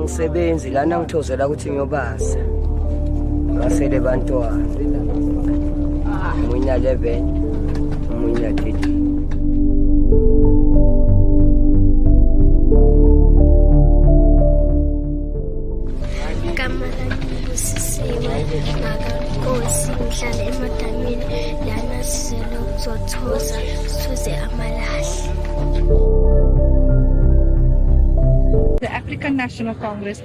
angisebenzi lana ngithozela ukuthi ngiyobasa ngasele bantwana munye 11 munye 13. The African National Congress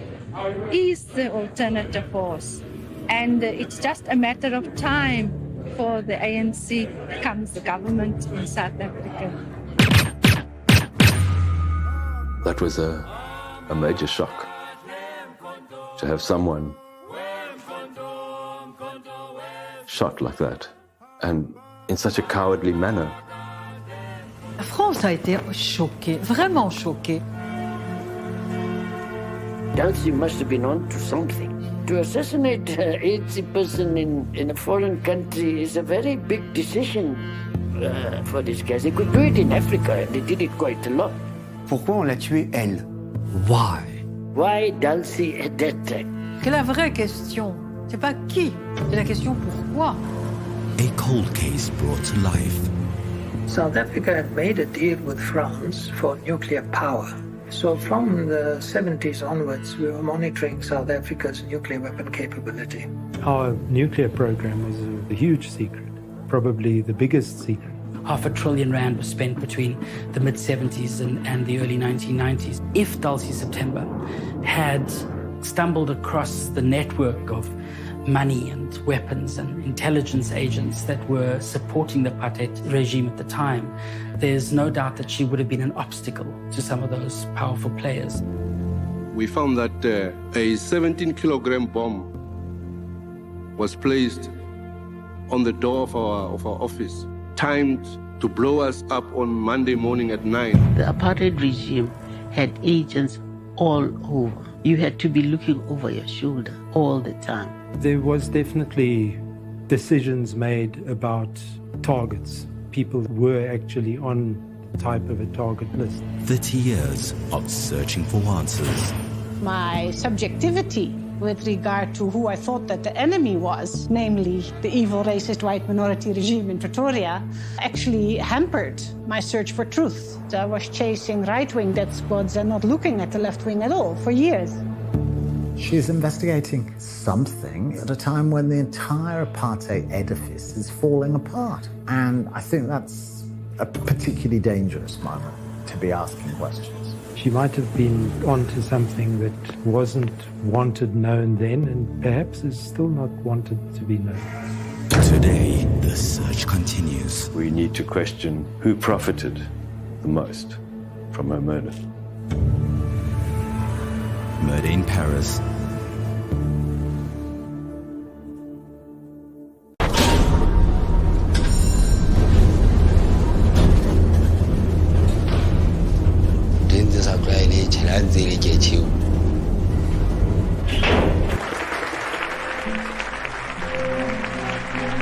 is the alternative force, and it's just a matter of time before the ANC becomes the government in South Africa. That was a major shock to have someone shot like that, and in such a cowardly manner. La France a été choquée, vraiment choquée. Dulcie must have been on to something. To assassinate an AIDS person in a foreign country is a very big decision for these guys. They could do it in Africa, and they did it quite a lot. Pourquoi on l'a tuée, elle? Why? Why Dulcie at that time? Que la vraie question, c'est pas qui, c'est la question pourquoi. A cold case brought to life. South Africa had made a deal with France for nuclear power. So from the 70s onwards, we were monitoring South Africa's nuclear weapon capability. Our nuclear program was a huge secret, probably the biggest secret. R5 trillion was spent between the mid-70s and the early 1990s. If Dulcie September had stumbled across the network of money and weapons and intelligence agents that were supporting the apartheid regime at the time, there's no doubt that she would have been an obstacle to some of those powerful players. We found that a 17-kilogram bomb was placed on the door of our office, timed to blow us up on Monday morning at 9. The apartheid regime had agents all over. You had to be looking over your shoulder all the time. There was definitely decisions made about targets. People were actually on the type of a target list. 30 years of searching for answers. My subjectivity with regard to who I thought that the enemy was, namely the evil racist white minority regime in Pretoria, actually hampered my search for truth. I was chasing right-wing death squads and not looking at the left wing at all for years. She's investigating something at a time when the entire apartheid edifice is falling apart. And I think that's a particularly dangerous moment to be asking questions. She might have been onto something that wasn't wanted known then, and perhaps is still not wanted to be known. Today, the search continues. We need to question who profited the most from her murder. Murder in Paris.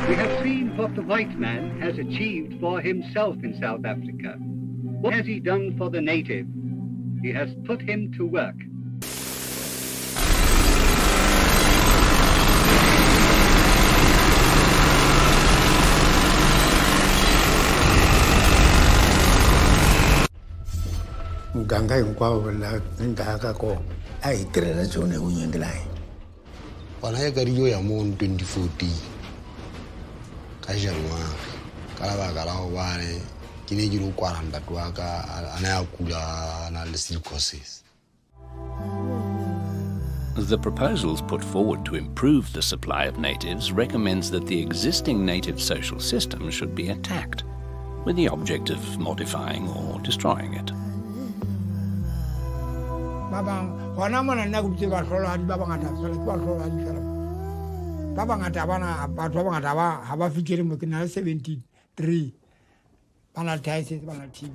We have seen what the white man has achieved for himself in South Africa. What has he done for the native? He has put him to work. Muganga hinkwawo la ndaka ko a hi tirhela tsone ku nyendelayi Bana ya kariyo ya mo 2014 ka January ka labaka la go bane ke ne ke lo kwala ntate wa ka ana ya kula na le silicosis. The proposals put forward to improve the supply of natives recommends that the existing native social system should be attacked, with the object of modifying or destroying it. Baba hona mona nna go tseba hlola di baba ngata fela ke ba hlola di fela baba ngata bana batho ba ngata ba ha ba fikele mo ke na 73 bana dialysis bana TB.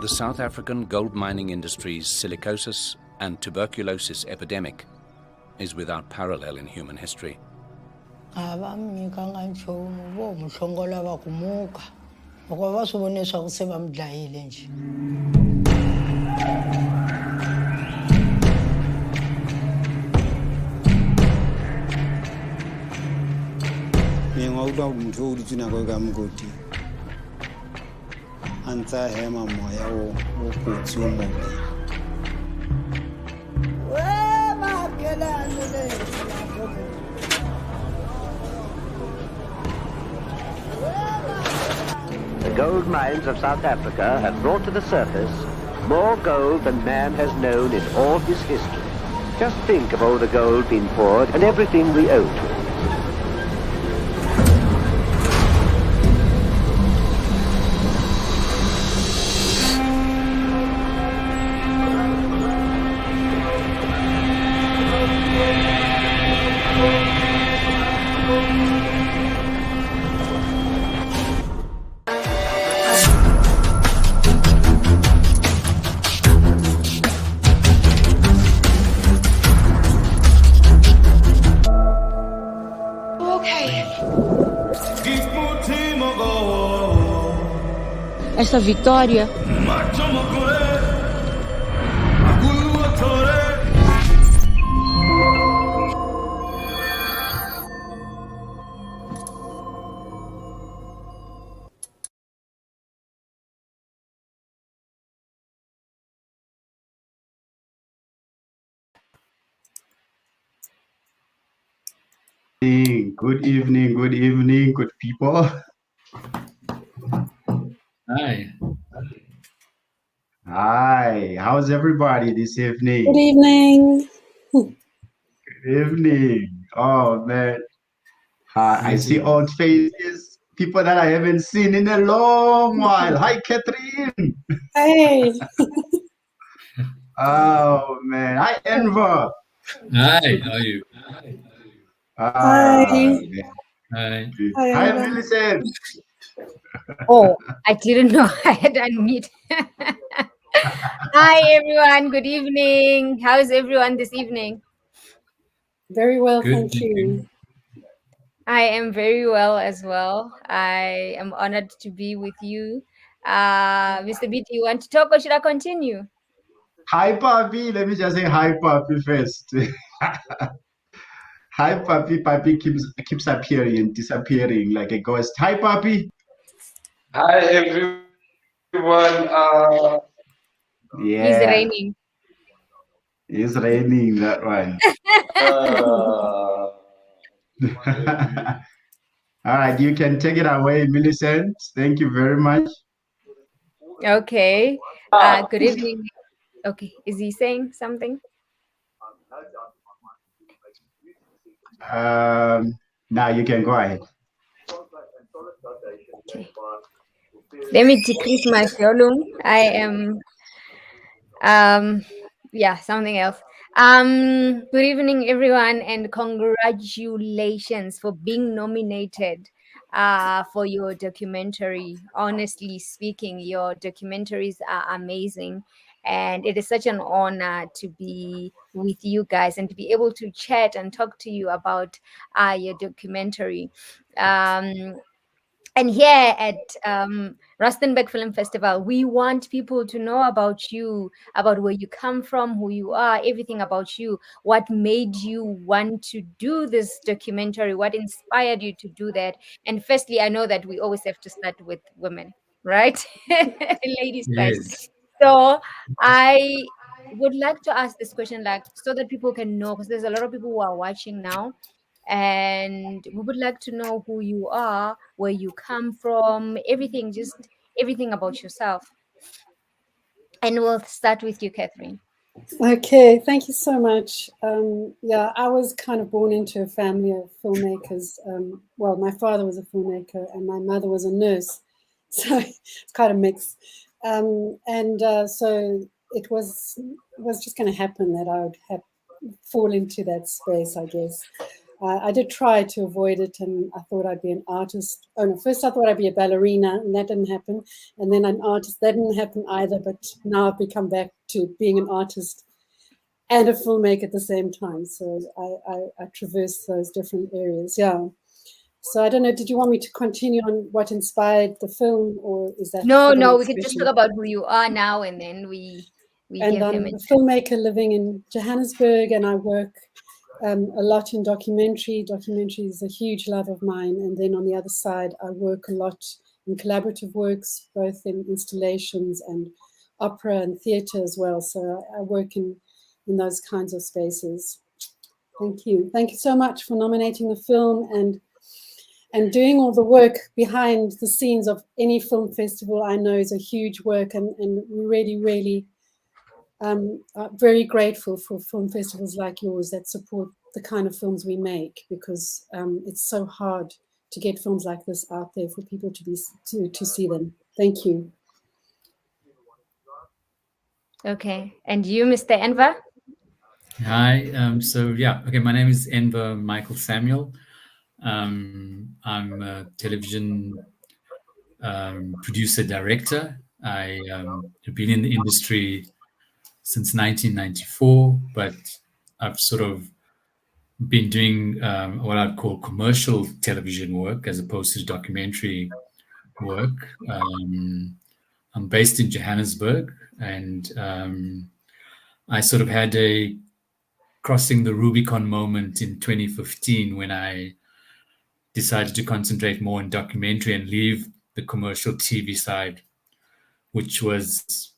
The South African gold mining industry's silicosis and tuberculosis epidemic is without parallel in human history. Abamnyikanga ntshomo bo mhlongola bakumuka ngoba basoboniswa kuseba mdlayile nje. lo ntho o ditse nako ka mokoti antsa hema moya o kotsi o mobe. The gold mines of South Africa have brought to the surface more gold than man has known in all his history. Just think of all the gold being poured and everything we owe to it. Essa vitória Good evening, good people. Hi. Hi, how's everybody this evening? Good evening. Good evening. Oh man, I see old faces, people that I haven't seen in a long while. Hi, Catherine. Hey. Oh man, hi, Enver. Hi, how are you? Hi. Hi. Hi, Millicent. Oh, I didn't know I had unmute. Hi, everyone. Good evening. How is everyone this evening? Very well, Good, thank you. I am very well as well. I am honored to be with you. Mr. B, do you want to talk or should I continue? Hi, Papi. Let me just say hi, Papi first. Hi, Papi. Papi keeps appearing and disappearing like a ghost. Hi, Papi. Hi, everyone. Yeah. It's raining. It's raining, that one. All right, you can take it away, Millicent. Thank you very much. Okay. Good evening. Okay. Is he saying something? Now you can go ahead. Okay. Let me decrease my volume. I am something else. Good evening, everyone, and congratulations for being nominated for your documentary. Honestly speaking, your documentaries are amazing, and it is such an honor to be with you guys and to be able to chat and talk to you about your documentary. And here at Rustenburg Film Festival, we want people to know about you, about where you come from, who you are, everything about you, what made you want to do this documentary, what inspired you to do that. And firstly, I know that we always have to start with women, right? Ladies first. Yes. So I would like to ask this question, like, so that people can know, because there's a lot of people who are watching now, and we would like to know who you are, where you come from, everything, just everything about yourself. And we'll start with you, Catherine. Okay, thank you so much. Yeah, I was kind of born into a family of filmmakers. Well, my father was a filmmaker and my mother was a nurse, so it's kind of mixed. So it was just going to happen that I would fall into that space, I guess. I did try to avoid it, and I thought I'd be an artist. Oh no, first I thought I'd be a ballerina, and that didn't happen. And then an artist, that didn't happen either. But now I've become back to being an artist and a filmmaker at the same time. So I traverse those different areas. Yeah. So I don't know. Did you want me to continue on what inspired the film, or is that no? We could just talk about who you are now, and then we and give I'm him a filmmaker living in Johannesburg, and I work a lot in documentary. Documentary is a huge love of mine. And then on the other side, I work a lot in collaborative works, both in installations and opera and theatre as well. So I work in those kinds of spaces. Thank you. Thank you so much for nominating the film and doing all the work behind the scenes of any film festival. I know is a huge work, and we really, really are very grateful for film festivals like yours that support the kind of films we make, because it's so hard to get films like this out there for people to see them. Thank you. Okay, and you, Mr. Enver? Hi. Okay. My name is Enver Michael Samuel. I'm a television producer director. I have been in the industry since 1994, but I've sort of been doing what I'd call commercial television work as opposed to documentary work. I'm based in Johannesburg, and I sort of had a crossing the Rubicon moment in 2015 when I decided to concentrate more on documentary and leave the commercial TV side, which was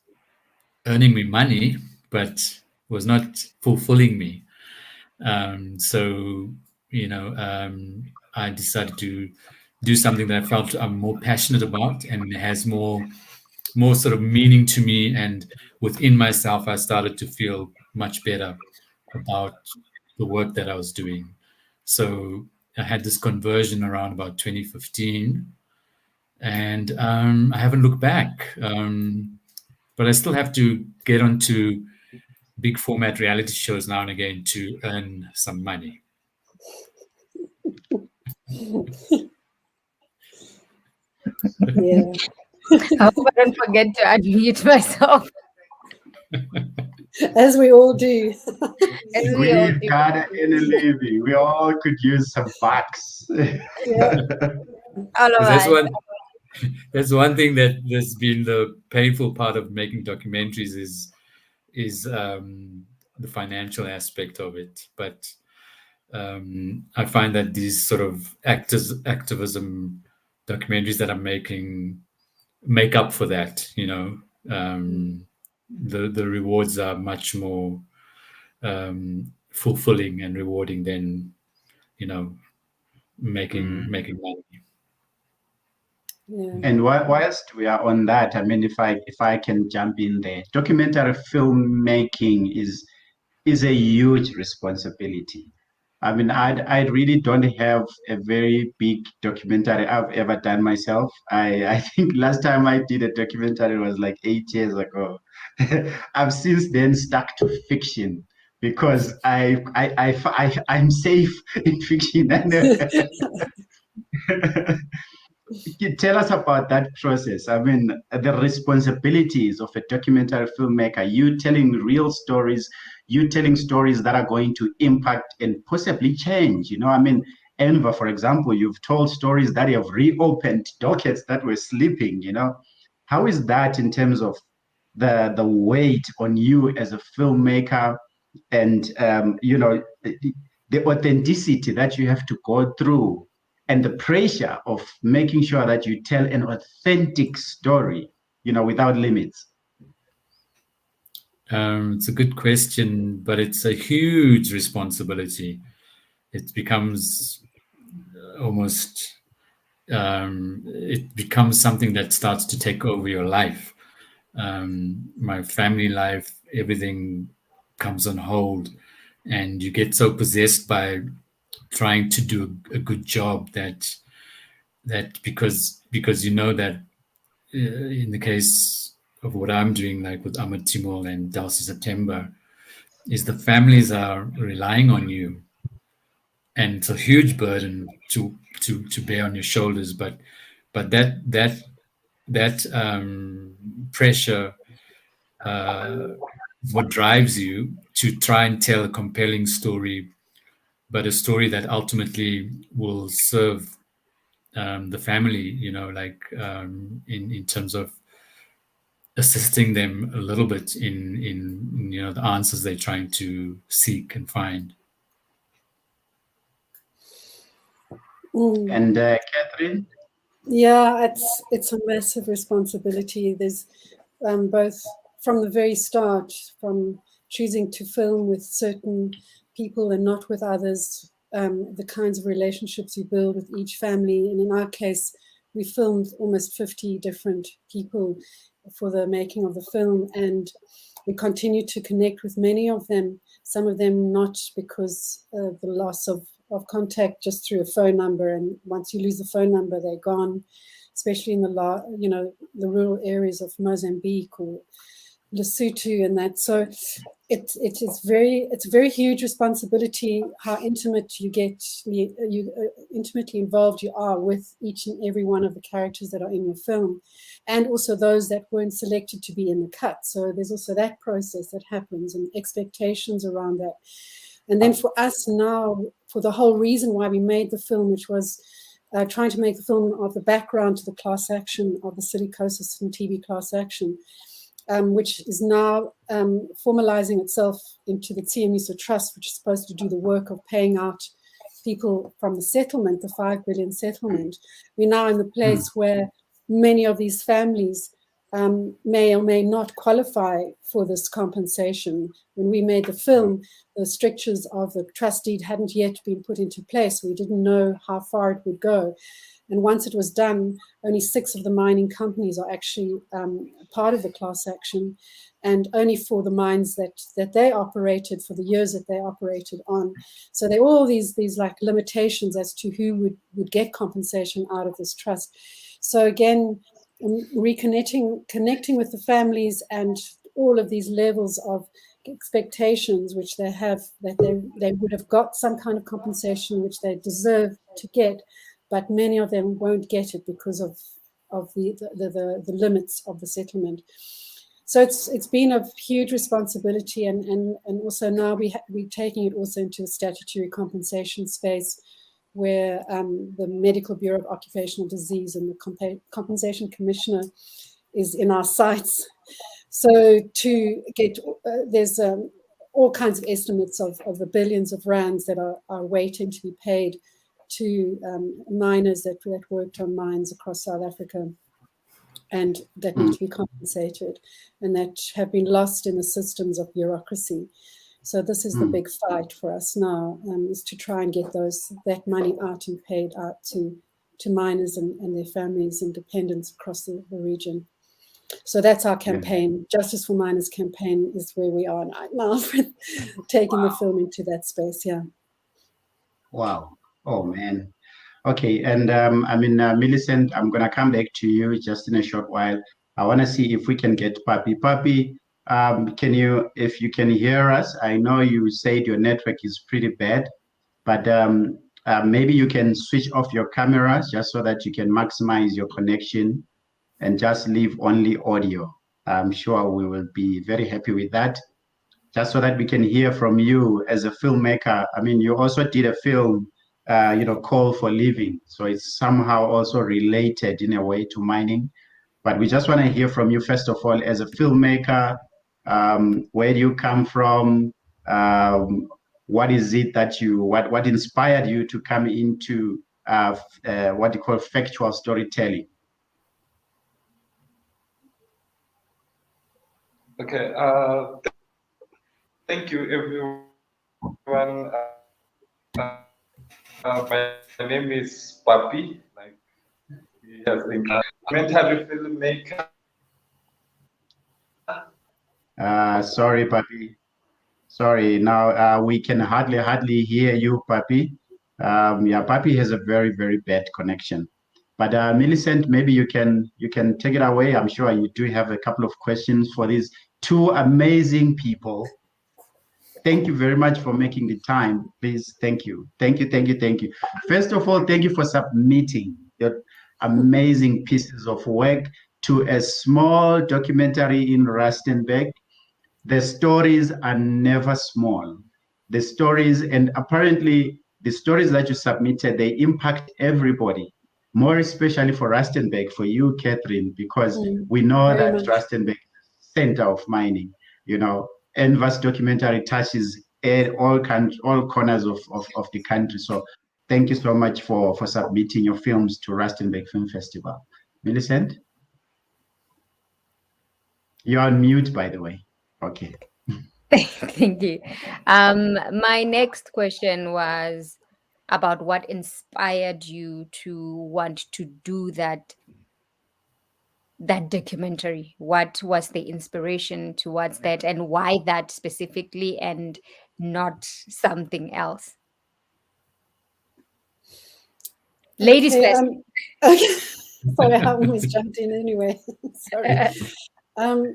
earning me money, but was not fulfilling me. I decided to do something that I felt I'm more passionate about and has more sort of meaning to me. And within myself, I started to feel much better about the work that I was doing. So I had this conversion around about 2015, and I haven't looked back. But I still have to get onto big format reality shows now and again to earn some money. Yeah. I hope I don't forget to unmute myself. As we all do. We've got any living. We all could use some bucks. Yeah. All of That's us. that's one thing that has been the painful part of making documentaries is the financial aspect of it. But I find that these sort of activism documentaries that I'm making make up for that. The rewards are much more fulfilling and rewarding than making money. Yeah. And whilst we are on that, I mean, if I can jump in there, documentary filmmaking is a huge responsibility. I mean, I really don't have a very big documentary I've ever done myself. I think last time I did a documentary was like 8 years ago. I've since then stuck to fiction because I'm safe in fiction. Tell us about that process. I mean, the responsibilities of a documentary filmmaker. You telling real stories, you telling stories that are going to impact and possibly change. I mean, Enver, for example, you've told stories that have reopened dockets that were sleeping. How is that in terms of the weight on you as a filmmaker, and the authenticity that you have to go through, and the pressure of making sure that you tell an authentic story, without limits? It's a good question, but it's a huge responsibility. It becomes almost, it becomes something that starts to take over your life. My family life, everything comes on hold, and you get so possessed by trying to do a good job that because you know that in the case of what I'm doing, like with Ahmed Timol and Dalsi September, is the families are relying on you, and it's a huge burden to bear on your shoulders. But that pressure, what drives you to try and tell a compelling story, but a story that ultimately will serve the family, in terms of assisting them a little bit in the answers they're trying to seek and find. And Catherine? Yeah, it's a massive responsibility. There's both from the very start, from choosing to film with certain people and not with others, the kinds of relationships you build with each family. And in our case, we filmed almost 50 different people for the making of the film, and we continue to connect with many of them, some of them not because of the loss of contact, just through a phone number. And once you lose the phone number, they're gone, especially in the rural areas of Mozambique or Lesotho and that. So it's a very huge responsibility how intimate you get, intimately involved you are with each and every one of the characters that are in your film, and also those that weren't selected to be in the cut. So there's also that process that happens and expectations around that. And then for us now, for the whole reason why we made the film, which was trying to make the film of the background to the class action of the silicosis and TB class action, which is now formalizing itself into the Tsiamiso Trust, which is supposed to do the work of paying out people from the settlement, the 5 billion settlement. We're now in the place where many of these families may or may not qualify for this compensation. When we made the film, the strictures of the trust deed hadn't yet been put into place. We didn't know how far it would go. And once it was done, only 6 of the mining companies are actually part of the class action, and only for the mines that they operated for the years that they operated on. So there are all these like limitations as to who would get compensation out of this trust. So again, connecting with the families and all of these levels of expectations which they have, that they would have got some kind of compensation which they deserve to get, but many of them won't get it because of the limits of the settlement. So it's been a huge responsibility, and also now we're taking it also into a statutory compensation space, where the Medical Bureau of Occupational Disease and the Compensation Commissioner is in our sights. So to get, there's all kinds of estimates of the billions of rands that are waiting to be paid to miners that worked on mines across South Africa and that need to be compensated and that have been lost in the systems of bureaucracy. So this is the big fight for us now, is to try and get that money out and paid out to miners and their families and dependents across the region. So that's our campaign. Justice for Miners campaign is where we are right now, taking the film into that space. Yeah. Wow. Oh, man. Okay. And Millicent, I'm going to come back to you just in a short while. I want to see if we can get Papi. Papi, if you can hear us? I know you said your network is pretty bad, but maybe you can switch off your camera just so that you can maximize your connection and just leave only audio. I'm sure we will be very happy with that, just so that we can hear from you as a filmmaker. I mean, you also did a film, Call for Living. So it's somehow also related in a way to mining. But we just want to hear from you, first of all, as a filmmaker. Where do you come from? What is it that what inspired you to come into what you call factual storytelling? Okay. Thank you, everyone. My name is Papi. Like he has been documentary filmmaker. Sorry, Papi. Sorry. Now we can hardly hear you, Papi. Papi has a very, very bad connection. But Millicent, maybe you can take it away. I'm sure you do have a couple of questions for these 2 amazing people. Thank you very much for making the time. Please, thank you. Thank you. First of all, thank you for submitting your amazing pieces of work to a small documentary in Rustenburg. The stories are never small. The stories, and apparently the stories that you submitted, they impact everybody, more especially for Rustenburg, for you, Catherine, because we know that Rustenburg is the center of mining. Enver's documentary touches all corners of the country. So Thank you so much for submitting your films to Rustenburg Film Festival. Millicent? You're on mute, by the way. Okay. Thank you. My next question was about what inspired you to want to do that documentary. What was the inspiration towards that, and why that specifically and not something else? Ladies Okay, first. okay. Sorry, I almost jumped in anyway. Sorry.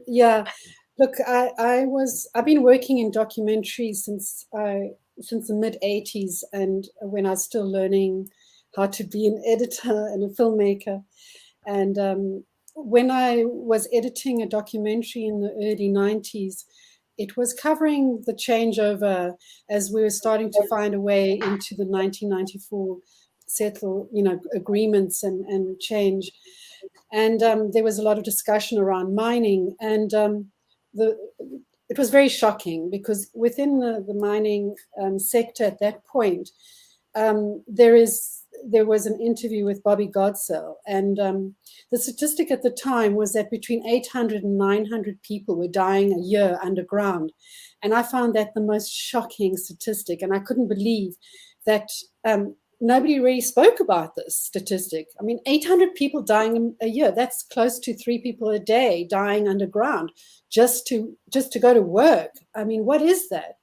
Yeah, look, I've been working in documentaries since the mid '80s, and when I was still learning how to be an editor and a filmmaker, and when I was editing a documentary in the early '90s, it was covering the changeover as we were starting to find a way into the 1994 agreements and change. And there was a lot of discussion around mining, and it was very shocking because within the mining sector at that point, there was an interview with Bobby Godsell, and the statistic at the time was that between 800 and 900 people were dying a year underground. And I found that the most shocking statistic, and I couldn't believe that nobody really spoke about this statistic. I mean, 800 people dying a year, that's close to 3 people a day dying underground just to go to work. I mean, what is that?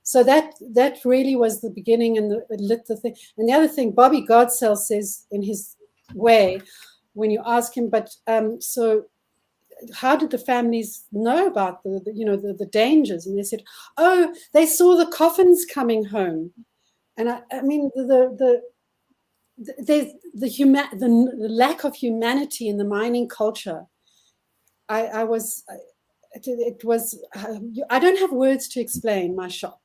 So that really was the beginning, and it lit the thing. And the other thing, Bobby Godsell says in his way, when you ask him, but so how did the families know about the dangers? And they said, oh, they saw the coffins coming home. And I mean, the lack of humanity in the mining culture. I don't have words to explain my shock,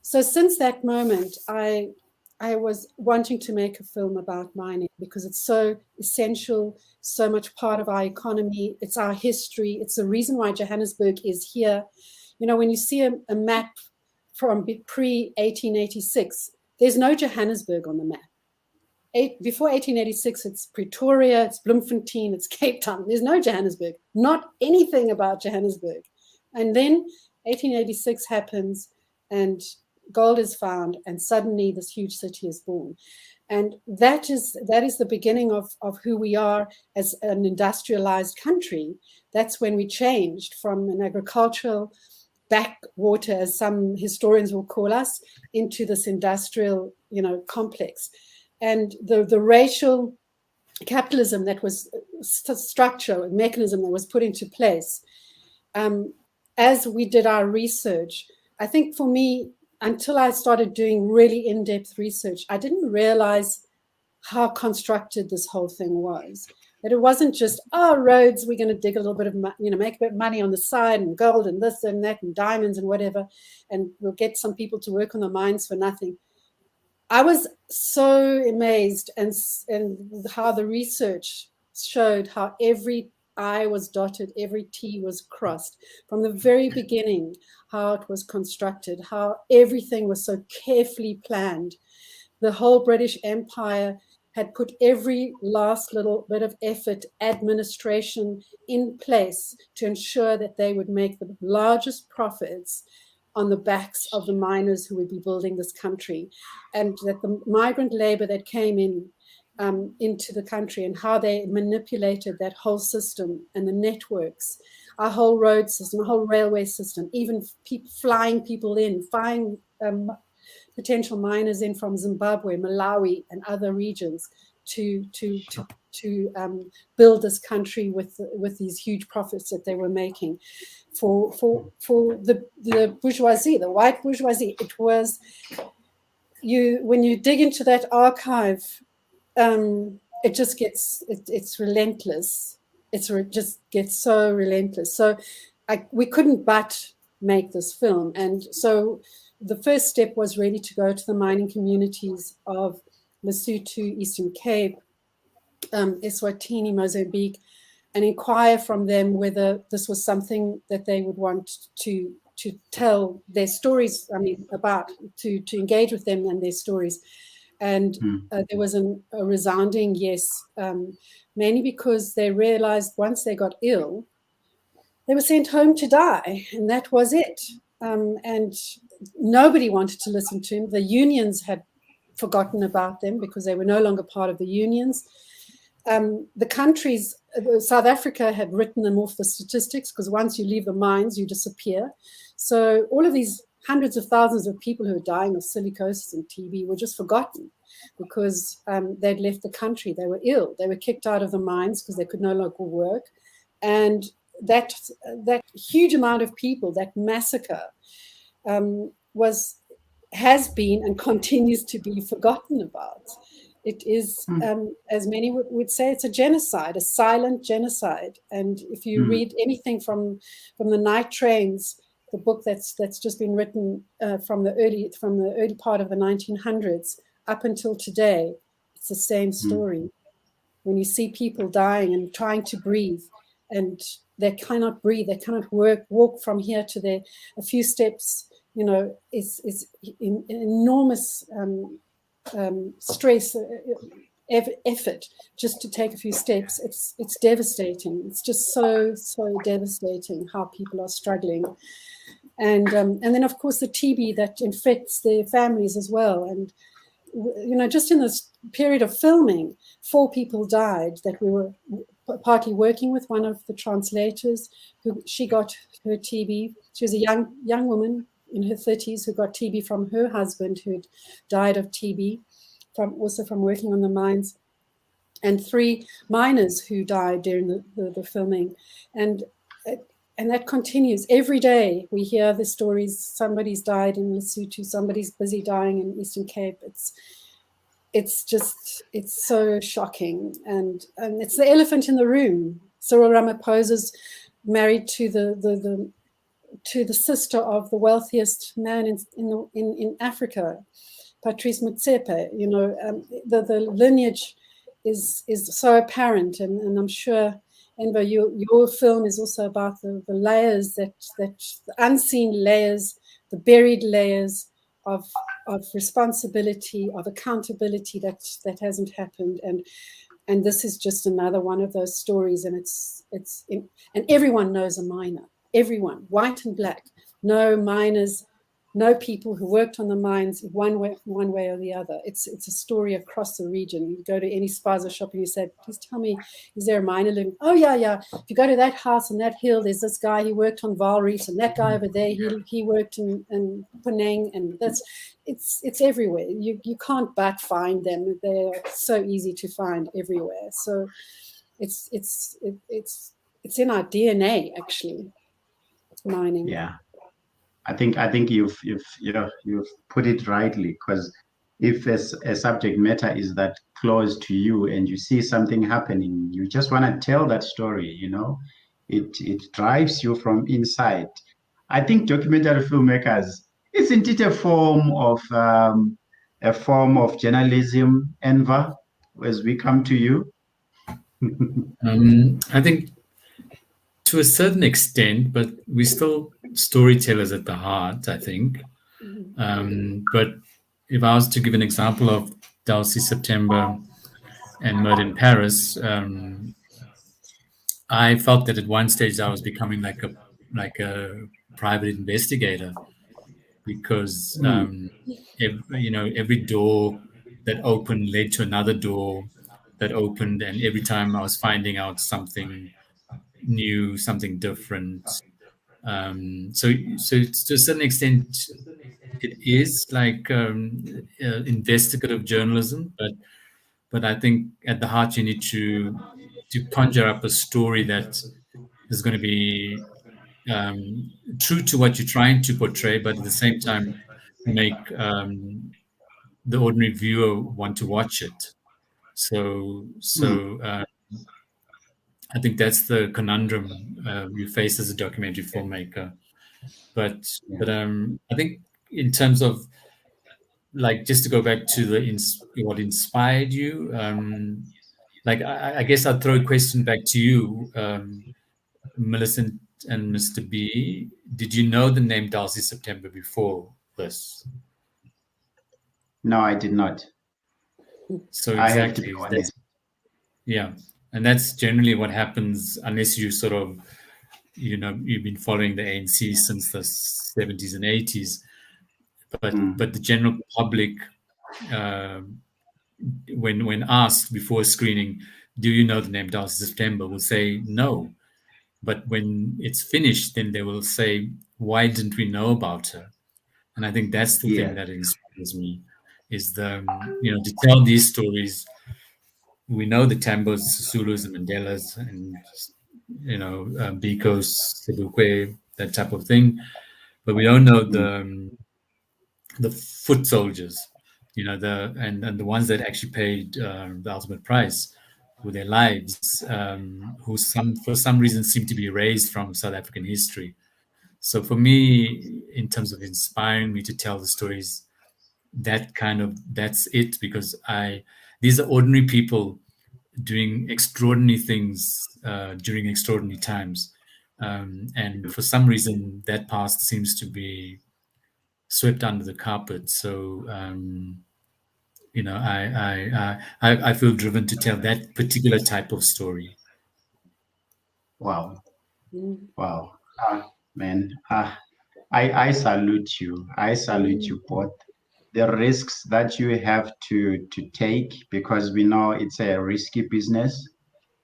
So since that moment, I was wanting to make a film about mining because it's so essential, so much part of our economy. It's our history. It's the reason why Johannesburg is here. When you see a map from pre-1886, there's no Johannesburg on the map. Before 1886, it's Pretoria, it's Bloemfontein, it's Cape Town. There's no Johannesburg, not anything about Johannesburg. And then 1886 happens and gold is found, and suddenly this huge city is born. And that is the beginning of who we are as an industrialized country. That's when we changed from an agricultural backwater, as some historians will call us, into this industrial, complex. And the racial capitalism that was structure and mechanism that was put into place, as we did our research, I think for me, until I started doing really in-depth research, I didn't realize how constructed this whole thing was. That it wasn't just, roads, we're going to dig a little bit of, make a bit of money on the side, and gold and this and that and diamonds and whatever, and we'll get some people to work on the mines for nothing. I was so amazed and how the research showed how every I was dotted, every T was crossed from the very beginning, how it was constructed, how everything was so carefully planned. The whole British Empire had put every last little bit of effort, administration in place to ensure that they would make the largest profits on the backs of the miners who would be building this country, and that the migrant labor that came into the country and how they manipulated that whole system and the networks, our whole road system, our whole railway system, even flying people in, flying potential miners in from Zimbabwe, Malawi, and other regions to build this country with these huge profits that they were making for the bourgeoisie, the white bourgeoisie. It was when you dig into that archive, it just gets it's relentless. Just gets so relentless. So we couldn't but make this film, and so the first step was really to go to the mining communities of Lesotho, Eastern Cape, Eswatini, Mozambique, and inquire from them whether this was something that they would want to tell their stories. I mean, to engage with them and their stories. And there was a resounding yes, mainly because they realized once they got ill, they were sent home to die, and that was it. And nobody wanted to listen to him. The unions had forgotten about them because they were no longer part of the unions. The countries, South Africa had written them off the statistics because once you leave the mines, you disappear. So all of these hundreds of thousands of people who were dying of silicosis and TB were just forgotten because they'd left the country. They were ill. They were kicked out of the mines because they could no longer work. And that huge amount of people, that massacre, has been and continues to be forgotten about. It is, as many would say, it's a genocide, a silent genocide. And if you read anything from the Night Trains, the book that's just been written from the early part of the 1900s up until today, it's the same story. When you see people dying and trying to breathe, and they cannot breathe, they cannot walk from here to there, a few steps, is an enormous stress, effort just to take a few steps. It's devastating. It's just so devastating how people are struggling. And then, of course, the TB that infects their families as well. And, just in this period of filming, 4 people died that we were partly working with. One of the translators, she got her TB. She was a young woman in her 30s who got TB from her husband who had died of TB, also from working on the mines, and 3 miners who died during the filming. And that continues. Every day we hear the stories, somebody's died in Lesotho, somebody's busy dying in Eastern Cape. It's so shocking. And it's the elephant in the room. Cyril Ramaphosa's married to the sister of the wealthiest man in Africa, Patrice Motsepe. The lineage is so apparent, and I'm sure, Enver, your film is also about the layers, that the unseen layers, the buried layers of responsibility, of accountability that hasn't happened, and this is just another one of those stories, and and everyone knows a miner. Everyone, white and black, no miners, no people who worked on the mines one way or the other. It's a story across the region. You go to any spaza shop and you say, please tell me, is there a miner living? Oh, yeah. If you go to that house on that hill, there's this guy, he worked on Vaal Reefs, and that guy over there, he worked in Penang, and it's everywhere. You can't but find them. They're so easy to find everywhere. So it's in our DNA, actually. Mining. Yeah, I think you've put it rightly, because if a subject matter is that close to you and you see something happening, you just want to tell that story. It drives you from inside. I think documentary filmmakers, isn't it a form of journalism, Enver, as we come to you? I think to a certain extent, but we're still storytellers at the heart, I think. But if I was to give an example of Dulcie September and Murder in Paris, I felt that at one stage I was becoming like a private investigator, because every door that opened led to another door that opened, and every time I was finding out something new, something different. So to a certain extent, it is like investigative journalism, but I think at the heart you need to conjure up a story that is going to be true to what you're trying to portray, but at the same time make the ordinary viewer want to watch it. So I think that's the conundrum you face as a documentary filmmaker. But I think in terms of, like, just to go back to what inspired you, like I guess I'd throw a question back to you, Millicent. and Mr. B, did you know the name Darcy September before this? No, I did not. So I have to be exactly, honest. yeah, and that's generally what happens unless you sort of, you've been following the ANC since the 70s and 80s, but the general public, when asked before screening, do you know the name Darcy September, will say no. But when it's finished, then they will say, why didn't we know about her? And I think that's the thing that inspires me, is to tell these stories. We know the Tambos, Zulus, and Mandelas, and Bikos, Sebukwe, that type of thing, but we don't know the foot soldiers, and the ones that actually paid the ultimate price with their lives, who for some reason seem to be erased from South African history. So for me, in terms of inspiring me to tell the stories, that's it, because these are ordinary people doing extraordinary things during extraordinary times, and for some reason that past seems to be swept under the carpet. So I feel driven to tell that particular type of story. Wow. Wow. Man, I salute you. I salute you both. The risks that you have to take, because we know it's a risky business.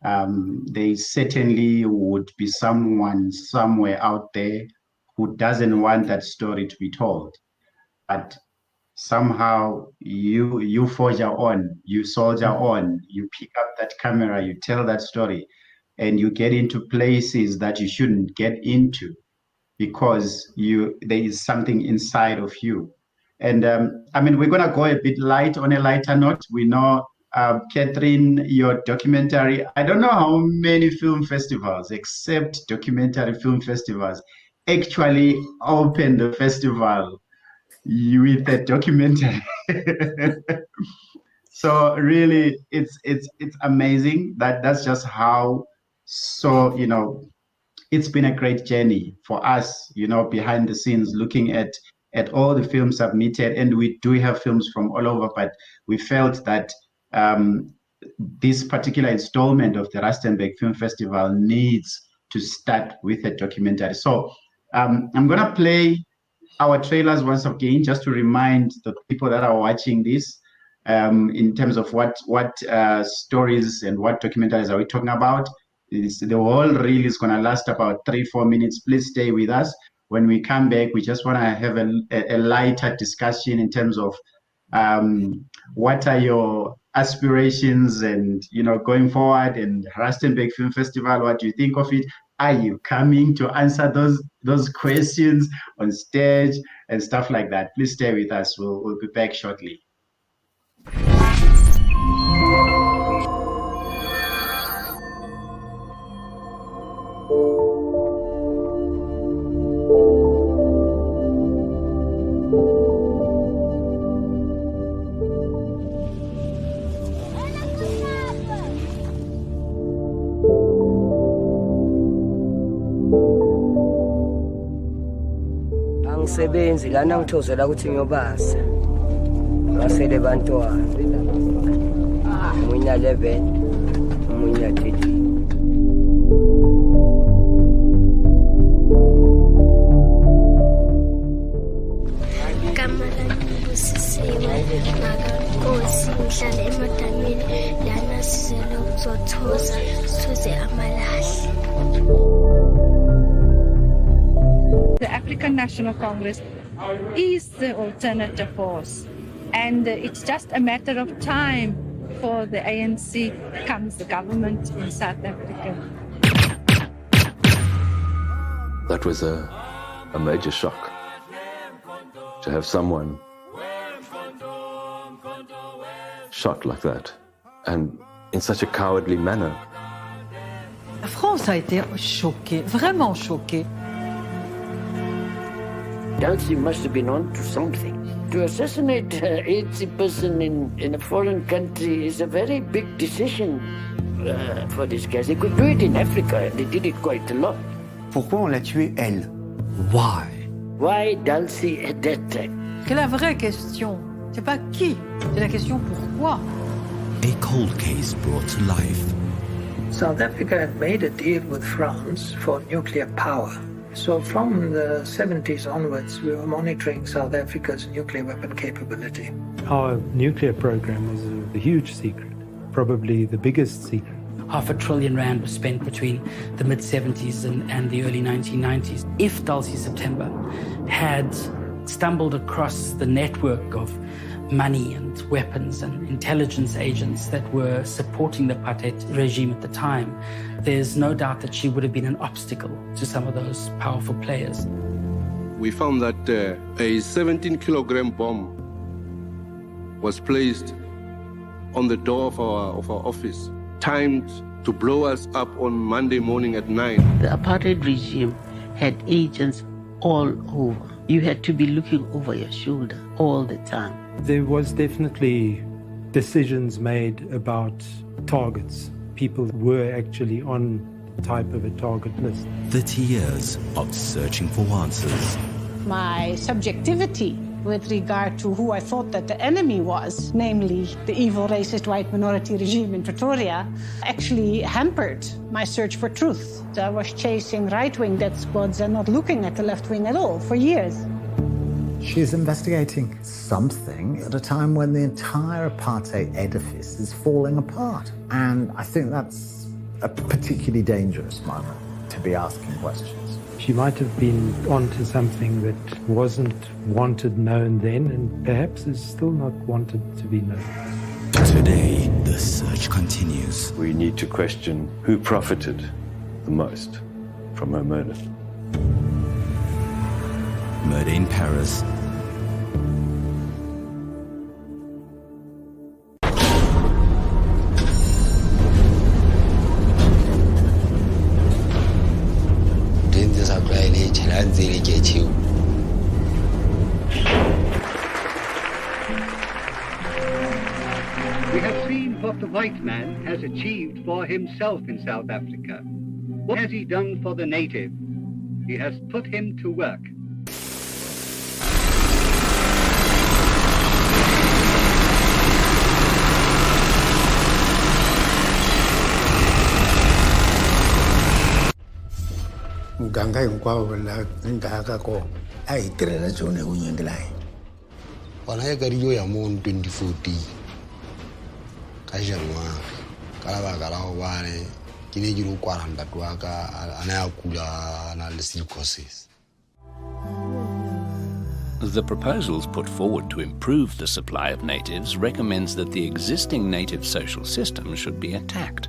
There certainly would be someone somewhere out there who doesn't want that story to be told. But somehow you forge on, you soldier on, you pick up that camera, you tell that story, and you get into places that you shouldn't get into, because there is something inside of you. And we're gonna go a bit light on a lighter note. We know, Catherine, your documentary, I don't know how many film festivals, except documentary film festivals, actually open the festival with a documentary. So really, it's amazing that's just how. So it's been a great journey for us, behind the scenes, looking at all the films submitted, and we do have films from all over, but we felt that this particular installment of the Rustenburg Film Festival needs to start with a documentary. So I'm gonna play our trailers once again, just to remind the people that are watching this, in terms of what stories and what documentaries are we talking about. The whole reel is going to last about 3-4 minutes. Please stay with us. When we come back, we just want to have a lighter discussion in terms of what are your aspirations, and going forward, and Rustenburg Film Festival, what do you think of it? Are you coming to answer those questions on stage and stuff like that? Please stay with us. We'll be back shortly. Angisebenzi lana ngithozela ukuthi ngiyobasa ngasele bantwana omunye 11 omunye 13. Kamala Busisiwe Nkosi ngihlala emadamini lana sizele ukuzothoza sithoze amalahle. The African National Congress is the alternative force, and it's just a matter of time before the ANC becomes the government in South Africa. That was a major shock, to have someone shot like that, and in such a cowardly manner. La France a été choquée, vraiment choquée. Darcy must have been on to something. To assassinate an 80 person in a foreign country is a very big decision for these guys. They could do it in Africa. They did it quite a lot. Pourquoi on l'a tuée, elle? Why? Why Dulcie at that time? C'est la vraie question. C'est pas qui, c'est la question pourquoi. A cold case brought to life. South Africa had made a deal with France for nuclear power. So from the 70s onwards, we were monitoring South Africa's nuclear weapon capability. Our nuclear program was a huge secret, probably the biggest secret. R5 trillion was spent between the mid-70s and the early 1990s. If Dulcie September had stumbled across the network of money and weapons and intelligence agents that were supporting the apartheid regime at the time, there's no doubt that she would have been an obstacle to some of those powerful players. We found that a 17-kilogram bomb was placed on the door of our office, timed to blow us up on Monday morning at 9. The apartheid regime had agents all over. You had to be looking over your shoulder all the time. There was definitely decisions made about targets. People were actually on type of a target list. 30 years of searching for answers. My subjectivity with regard to who I thought that the enemy was, namely the evil, racist, white minority regime in Pretoria, actually hampered my search for truth. I was chasing right-wing death squads and not looking at the left wing at all for years. She's investigating something at a time when the entire apartheid edifice is falling apart. And I think that's a particularly dangerous moment to be asking questions. She might have been onto something that wasn't wanted known then, and perhaps is still not wanted to be known. Today, the search continues. We need to question who profited the most from her murder. Murder in Paris. We have seen what the white man has achieved for himself in South Africa. What has he done for the native? He has put him to work. muganga hinkwawo la ndaka ko a hi tirhela tsone vunyingi layi gona e kariyo ya mo 2014 ka January ka labaka la go bane ke ne ke lo kwala ntate wa ka ana ya kula na le psychosis. The proposals put forward to improve the supply of natives recommends that the existing native social system should be attacked,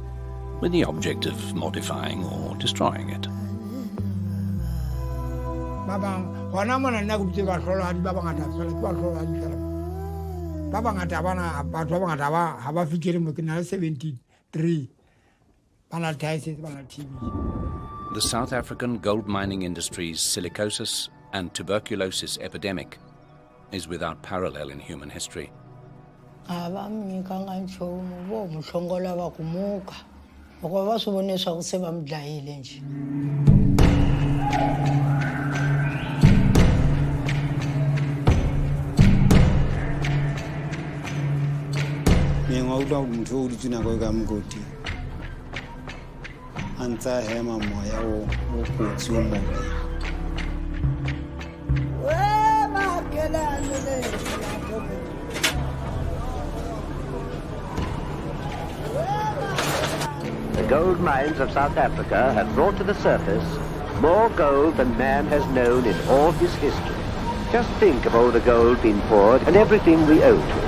with the object of modifying or destroying it. Babang, wana mona nna go tseba hlola di baba ngata fela ke ba hlola di fela. Baba ngata bana batho ba ngata ba ha ba fikere mo ke na 73 bana taise bana TV. The South African gold mining industry's silicosis and tuberculosis epidemic is without parallel in human history. Abamnyika ntshomo bo mhlongola bakumuka. Ngoba basoboniswa ukuthi bamdlayile nje. Ngauta motho o ditsena go ka mokoti antsa hema moya o kotsi o mo The gold mines of South Africa have brought to the surface more gold than man has known in all his history. Just think of all the gold being poured and everything we owe to it.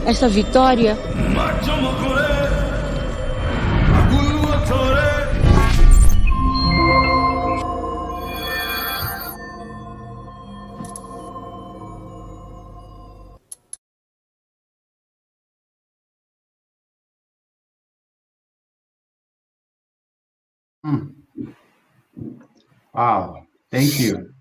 Essa vitória Wow, thank you.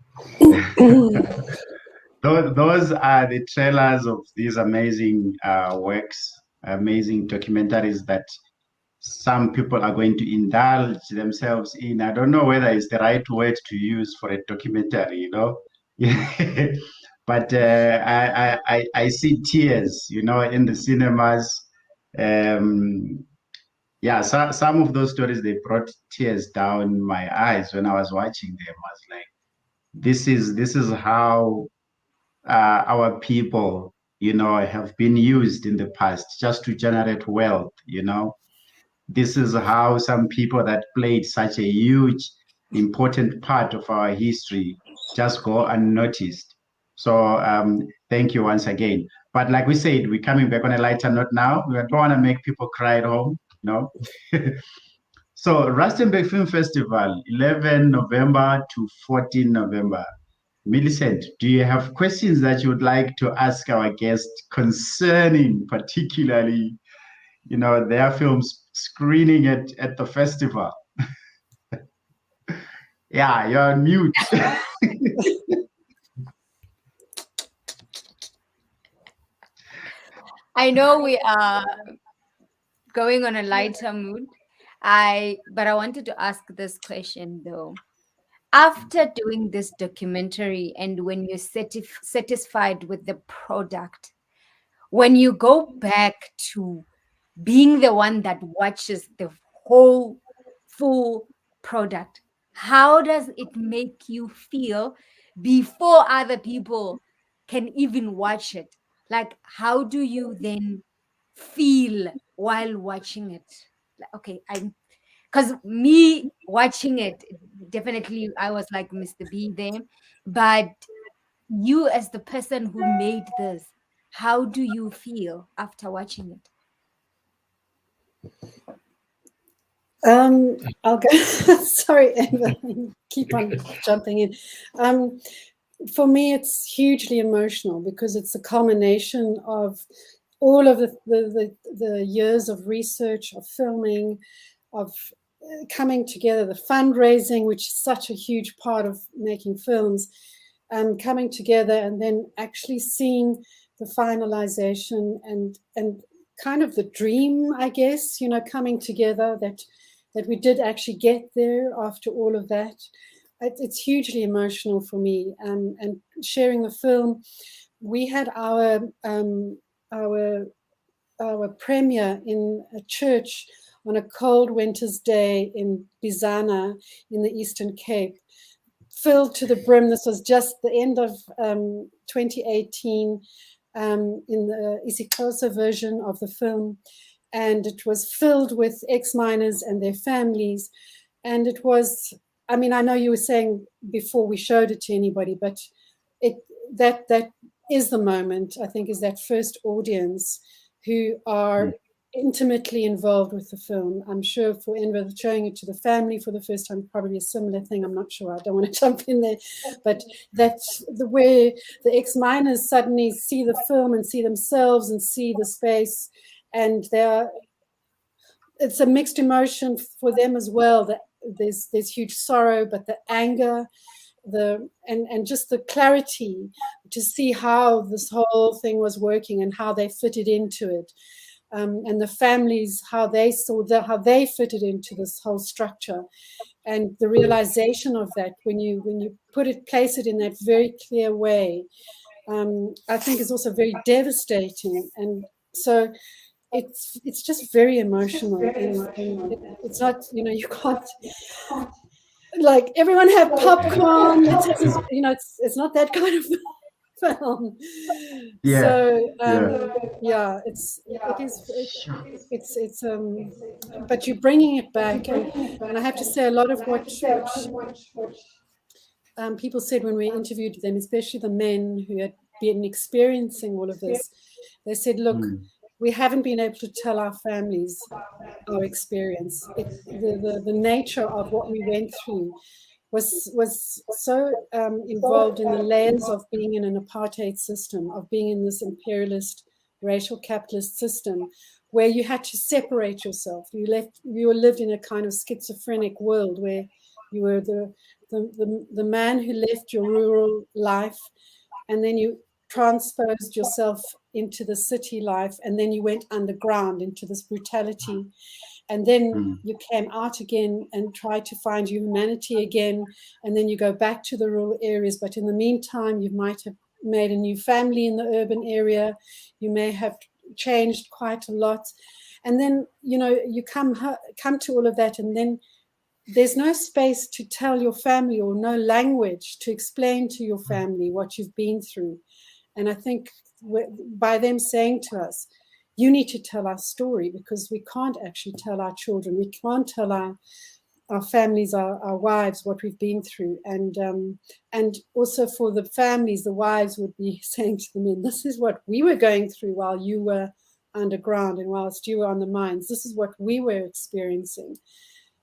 Those are the trailers of these amazing works, amazing documentaries that some people are going to indulge themselves in. I don't know whether it's the right word to use for a documentary, you know. But I see tears, you know, in the cinemas. Yeah, some of those stories, they brought tears down my eyes when I was watching them. I was like, this is how our people, you know, have been used in the past just to generate wealth, you know. This is how some people that played such a huge, important part of our history just go unnoticed. So thank you once again. But like we said, we're coming back on a lighter note now. We don't want to make people cry at home, you know. So Rustenburg Film Festival, 11 November to 14 November. Millicent, do you have questions that you would like to ask our guest concerning particularly, you know, their films screening at the festival? Yeah, you're on mute. I know we are going on a lighter mood. But I wanted to ask this question though. After doing this documentary and when you're satisfied with the product, when you go back to being the one that watches the whole full product, how does it make you feel before other people can even watch it? Like, how do you then feel while watching it? Like, okay, because me watching it, definitely I was like Mr. B there, but you as the person who made this, how do you feel after watching it? I'll go. Sorry, Amber, keep on jumping in. For me, it's hugely emotional because it's a culmination of all of the years of research, of filming, of coming together, the fundraising, which is such a huge part of making films, coming together and then actually seeing the finalization and kind of the dream, I guess, you know, coming together that we did actually get there after all of that. It's hugely emotional for me. And sharing the film, we had our premiere in a church on a cold winter's day in Bizana in the Eastern Cape, filled to the brim. This was just the end of 2018 in the isiXhosa version of the film. And it was filled with ex-miners and their families. And it was, I mean, I know you were saying before we showed it to anybody, but that is the moment, I think, is that first audience who are intimately involved with the film. I'm sure for Enver, showing it to the family for the first time, probably a similar thing. I'm not sure. I don't want to jump in there. But that's the way the ex-miners suddenly see the film and see themselves and see the space. And it's a mixed emotion for them as well. That there's huge sorrow, but the anger, and just the clarity to see how this whole thing was working and how they fitted into it, and the families, how they saw how they fitted into this whole structure, and the realization of that when you place it in that very clear way, I think is also very devastating. And so it's just very emotional, and it's not, you know, you can't like everyone have popcorn. It's not that kind of film. Yeah. So yeah, it's but you're bringing it back, and I have to say a lot of what people said when we interviewed them, especially the men who had been experiencing all of this, they said, look, we haven't been able to tell our families our experience. The nature of what we went through was so involved in the layers of being in an apartheid system, of being in this imperialist, racial capitalist system, where you had to separate yourself. You lived in a kind of schizophrenic world where you were the man who left your rural life, and then you transposed yourself into the city life, and then you went underground into this brutality, and then you came out again and tried to find your humanity again, and then you go back to the rural areas. But in the meantime, you might have made a new family in the urban area. You may have changed quite a lot, and then you come to all of that, and then there's no space to tell your family, or no language to explain to your family what you've been through. And I think by them saying to us, you need to tell our story, because we can't actually tell our children, we can't tell our families, our wives, what we've been through. And also for the families, the wives would be saying to the men, this is what we were going through while you were underground and whilst you were on the mines. This is what we were experiencing.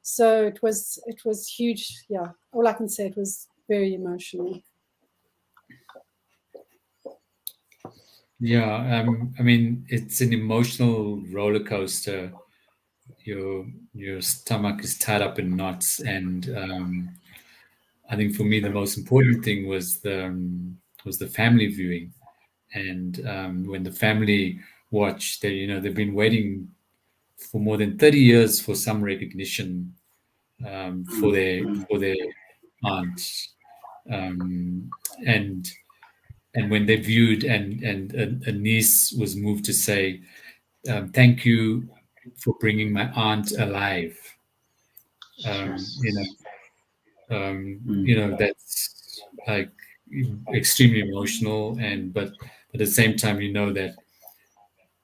So it was huge. Yeah, all I can say, it was very emotional. Yeah, I mean, it's an emotional roller coaster. Your stomach is tied up in knots, and I think for me the most important thing was the family viewing, and when the family watched, they've been waiting for more than 30 years for some recognition for their aunt, and when they viewed, and a niece was moved to say, thank you for bringing my aunt alive. That's like extremely emotional, but at the same time, that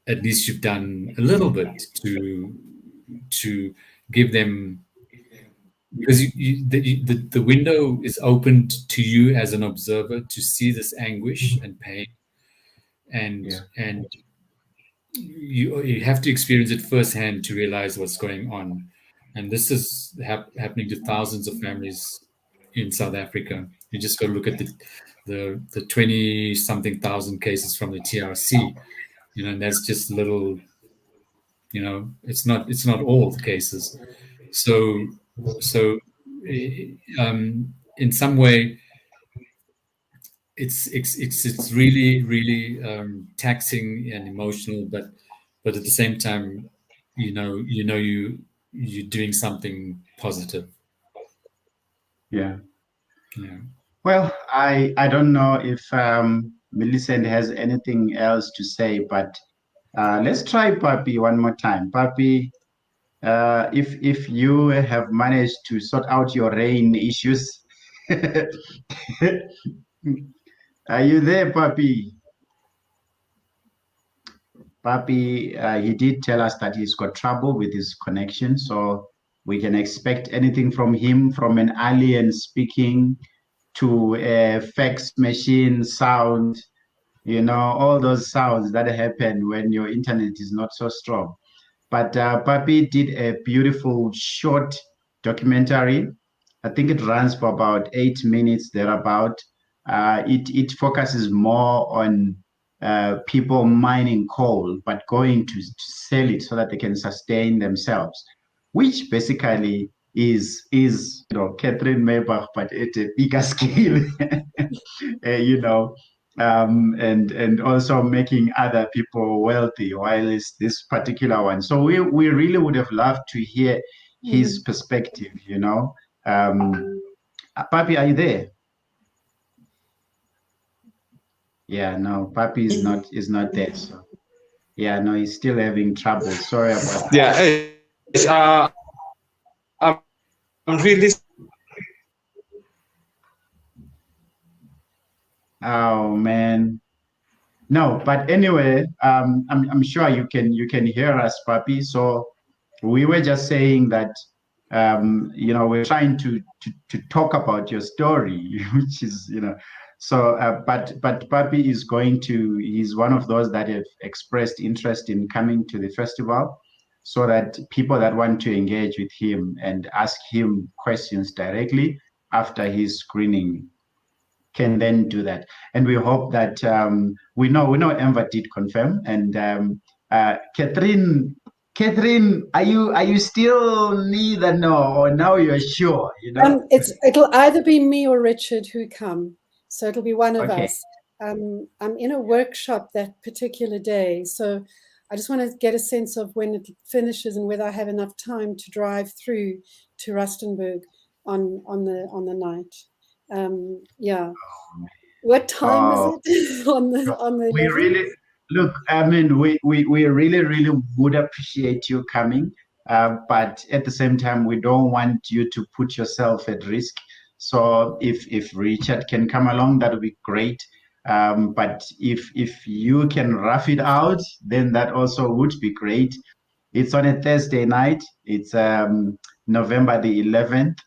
at least you've done a little bit to give them, because the window is opened to you as an observer to see this anguish and pain, and you have to experience it firsthand to realize what's going on. And this is happening to thousands of families in South Africa. You just go look at the 20 something thousand cases from the TRC, and that's just little, it's not all the cases. So in some way, it's really taxing and emotional, but at the same time, you're doing something positive. Yeah. Yeah. Well, I don't know if Millicent has anything else to say, but let's try Papi one more time. Papi, if you have managed to sort out your rain issues, are you there, Papi? Papi, he did tell us that he's got trouble with his connection, so we can expect anything from him, from an alien speaking to a fax machine sound, all those sounds that happen when your internet is not so strong. But Papi did a beautiful short documentary. I think it runs for about 8 minutes thereabout. It focuses more on people mining coal, but going to sell it so that they can sustain themselves, which basically is Catherine Maybach, but at a bigger scale, and also making other people wealthy, while it's this particular one. So we really would have loved to hear his perspective, Papi, are you there? Yeah, no, Papi is not there. So yeah, no, he's still having trouble. Sorry about that. Yeah, I'm really. Oh man. No, but anyway, I'm sure you can hear us, Papi. So we were just saying that we're trying to talk about your story, which is so but Papi is he's one of those that have expressed interest in coming to the festival, so that people that want to engage with him and ask him questions directly after his screening can then do that. And we hope that we know Enver did confirm, and Catherine, are you still neither no or now you're sure? It'll either be me or Richard who come, so it'll be one of Okay. us. I'm in a workshop that particular day, so I just want to get a sense of when it finishes and whether I have enough time to drive through to Rustenburg on the night. Yeah. What time is it on the We 11th? really look. I mean, we really would appreciate you coming, but at the same time, we don't want you to put yourself at risk. So if Richard can come along, that would be great. But if you can rough it out, then that also would be great. It's on a Thursday night. It's November the 11th,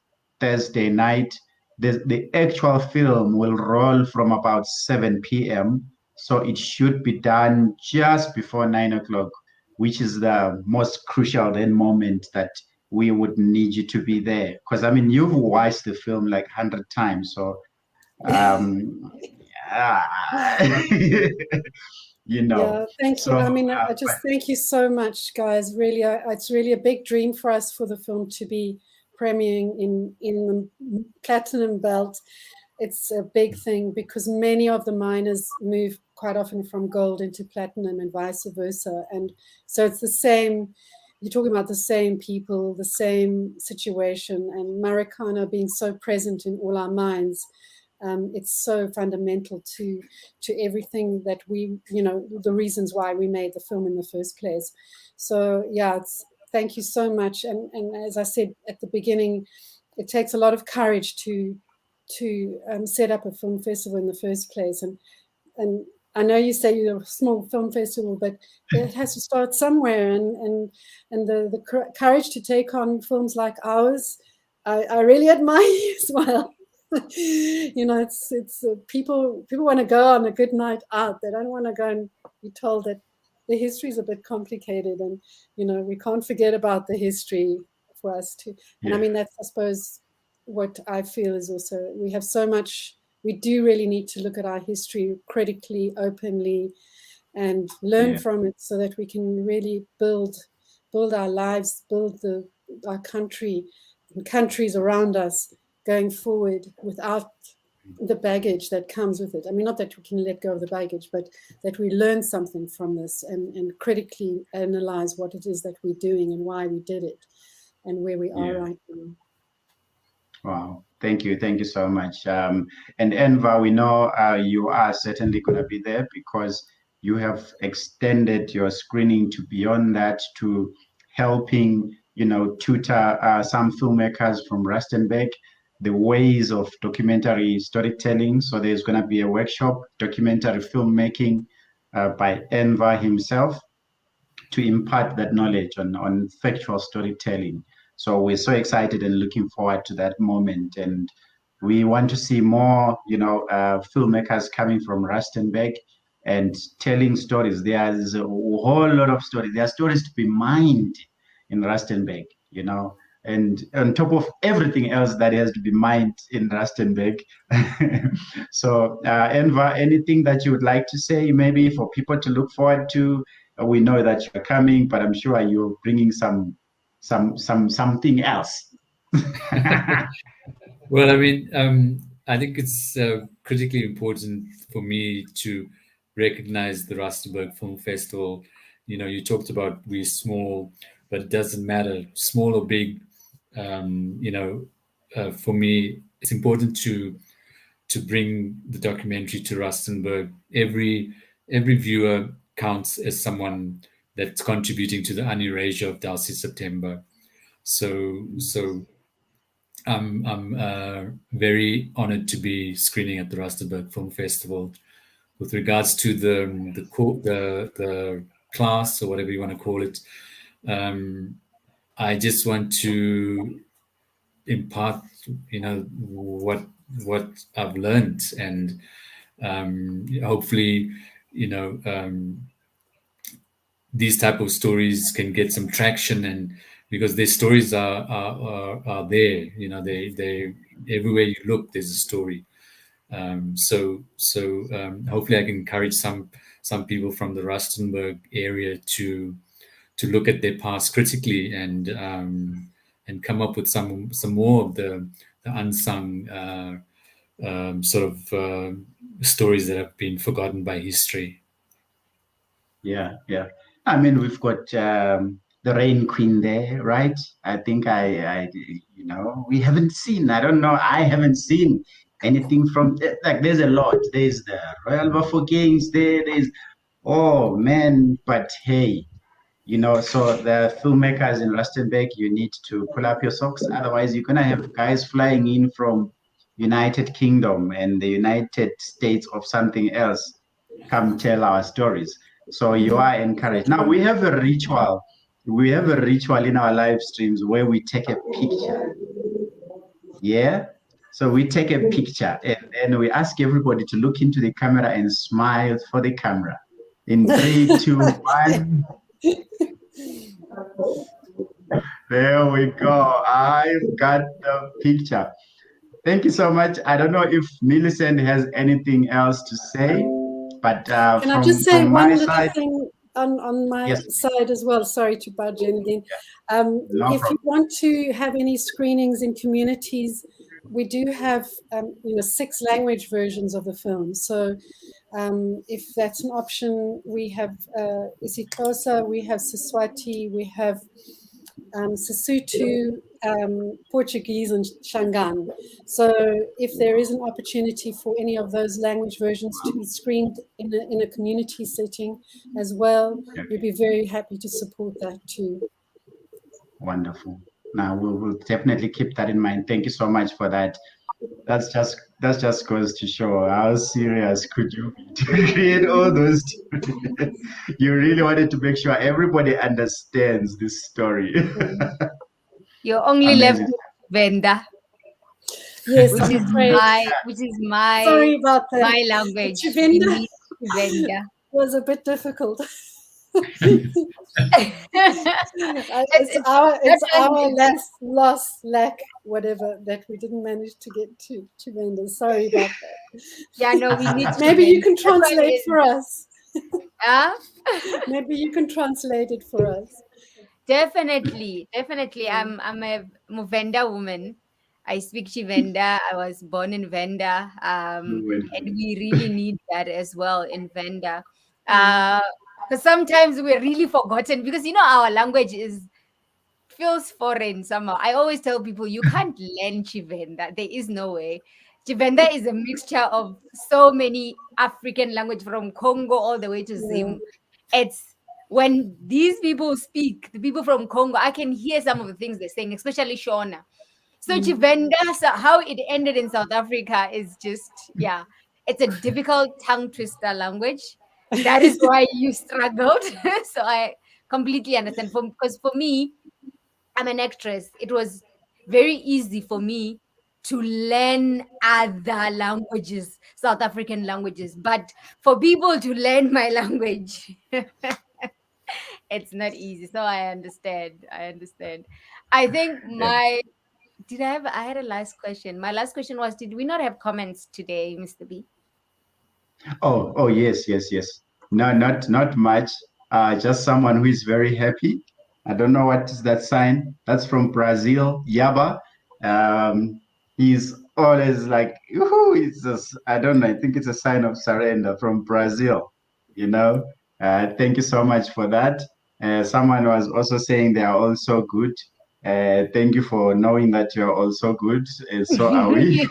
Thursday night. The actual film will roll from about 7 p.m. So it should be done just before 9 o'clock, which is the most crucial then moment that we would need you to be there. Because I mean, you've watched the film like 100 times. So, yeah. Yeah, thank you. So, I mean, I just thank you so much, guys. Really, it's really a big dream for us for the film to be premiering in the platinum belt. It's a big thing because many of the miners move quite often from gold into platinum and vice versa. And so it's the same, you're talking about the same people, the same situation, and Marikana being so present in all our minds. It's so fundamental to everything that we, the reasons why we made the film in the first place. So yeah, thank you so much. And as I said at the beginning, it takes a lot of courage to set up a film festival in the first place. And I know you say you're a small film festival, but it has to start somewhere. And the courage to take on films like ours, I really admire you as well. It's people want to go on a good night out. They don't want to go and be told that the history is a bit complicated, and we can't forget about the history for us to. And I mean, that's, I suppose, what I feel is also we have so much. We do really need to look at our history critically, openly, and learn from it, so that we can really build our lives, build our country and countries around us going forward without the baggage that comes with it. I mean, not that we can let go of the baggage, but that we learn something from this and critically analyze what it is that we're doing and why we did it and where we are right now. Wow. Thank you. Thank you so much. And Enva, we know you are certainly going to be there because you have extended your screening to beyond that, to helping, tutor some filmmakers from Rustenburg, the ways of documentary storytelling. So there's going to be a workshop, documentary filmmaking by Enva himself, to impart that knowledge on factual storytelling. So we're so excited and looking forward to that moment. And we want to see more, filmmakers coming from Rustenburg and telling stories. There's a whole lot of stories. There are stories to be mined in Rustenburg, and on top of everything else that has to be mined in Rustenburg. So, Enva, anything that you would like to say, maybe for people to look forward to? We know that you're coming, but I'm sure you're bringing something else. Well, I mean, I think it's critically important for me to recognize the Rustenburg Film Festival. You talked about we're small, but it doesn't matter, small or big. For me, it's important to bring the documentary to Rustenburg. Every viewer counts as someone that's contributing to the unerasure of Dulcie September. So I'm very honored to be screening at the Rustenburg Film Festival. With regards to the class, or whatever you want to call it, I just want to impart, what I've learned, and hopefully, these type of stories can get some traction, and because their stories are there, they everywhere you look, there's a story. So hopefully I can encourage some some people from the Rustenburg area to look at their past critically and come up with some more of the unsung sort of stories that have been forgotten by history. Yeah. I mean, we've got the Rain Queen there, right? I think I we haven't seen. I don't know. I haven't seen anything from like. There's a lot. There's the Royal Bafokeng there. There's oh man, but hey, so the filmmakers in Rustenburg, you need to pull up your socks. Otherwise, you're gonna have guys flying in from United Kingdom and the United States of something else come tell our stories. So you are encouraged. Now we have a ritual. We have a ritual in our live streams where we take a picture. Yeah. So we take a picture and then we ask everybody to look into the camera and smile for the camera. In 3, 2, 1. There we go. I've got the picture. Thank you so much. I don't know if Millicent has anything else to say, but Can I just say from one my little side, thing on my yes, side as well? Sorry to budge in again. no If you problem. want to have any screenings in communities, we do have 6 language versions of the film. So if that's an option, we have isiXhosa, we have Siswati, we have Sesotho, Portuguese, and Shangaan. So if there is an opportunity for any of those language versions to be screened in a community setting as well, we'd be very happy to support that too. Wonderful. Now we'll definitely keep that in mind. Thank you so much for that. That just goes to show how serious could you be to create all those. You really wanted to make sure everybody understands this story. You're only left Amazing. with Venda. Yes, which is my sorry about that. my language. Chivenda Venda was a bit difficult. it's our lack, whatever, that we didn't manage to get to Venda. Sorry about that. Yeah, no, we need. Maybe you can translate for us. Huh? Maybe you can translate it for us. Definitely. I'm a Venda woman. I speak Chivenda. I was born in Venda, and we really need that as well in Venda. Because sometimes we're really forgotten because our language feels foreign somehow. I always tell people you can't learn Chivenda. There is no way. Chivenda is a mixture of so many African language from Congo all the way to Zim. It's when these people speak, the people from Congo, I can hear some of the things they're saying, especially Shona. So Chivenda, how it ended in South Africa is just, it's a difficult tongue twister language. That is why you struggled. So I completely understand. Because for me, I'm an actress. It was very easy for me to learn other languages, South African languages. But for people to learn my language, it's not easy. So I understand. I think I had a last question. My last question was, did we not have comments today, Mr. B? Oh, yes. No, not much. Just someone who is very happy. I don't know what is that sign. That's from Brazil, Yaba. He's always like, it's just, I don't know. I think it's a sign of surrender from Brazil. Thank you so much for that. Someone was also saying they are also good. Thank you for knowing that you're also good. And so are we.